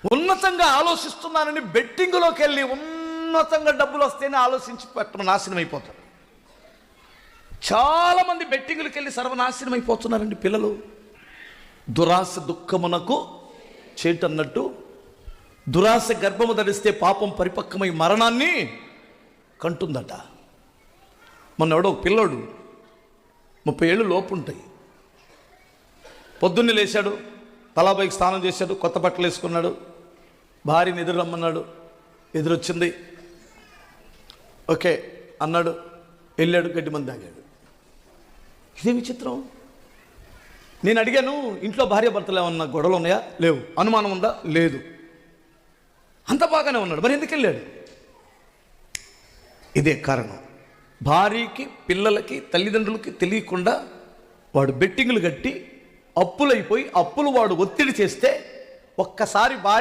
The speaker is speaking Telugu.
ఉన్నతంగా ఆలోచిస్తున్నానని బెట్టింగ్లోకి వెళ్ళి ఉన్నతంగా డబ్బులు వస్తేనే ఆలోచించి నాశనం అయిపోతారు. చాలామంది బెట్టింగ్లకు వెళ్ళి సర్వనాశనం అయిపోతున్నారండి పిల్లలు. దురాశ దుఃఖమునకు చేటన్నట్టు దురాశ గర్భము ధరిస్తే పాపం పరిపక్వమై మరణాన్ని కంటుందట. మొన్న ఎవడో పిల్లోడు 30 ఏళ్ళు లోపు ఉంటాయి, పొద్దున్నే లేచాడు, తలాబైకి స్నానం చేశాడు, కొత్త బట్టలు వేసుకున్నాడు, భార్యని ఎదురు రమ్మన్నాడు, ఎదురొచ్చింది, ఓకే అన్నాడు, వెళ్ళాడు, గడ్డి మంది తాగాడు. ఇదే విచిత్రం. నేను అడిగాను, ఇంట్లో భార్య భర్తలు ఏమన్నా గొడవలు ఉన్నాయా? లేవు. అనుమానం ఉందా? లేదు. అంత బాగానే ఉన్నాడు, మరి ఎందుకు వెళ్ళాడు? ఇదే కారణం. భార్యకి, పిల్లలకి, తల్లిదండ్రులకి తెలియకుండా వాడు బెట్టింగులు కట్టి అప్పులైపోయి, అప్పులు వాడు ఒత్తిడి చేస్తే ఒక్కసారి భార్య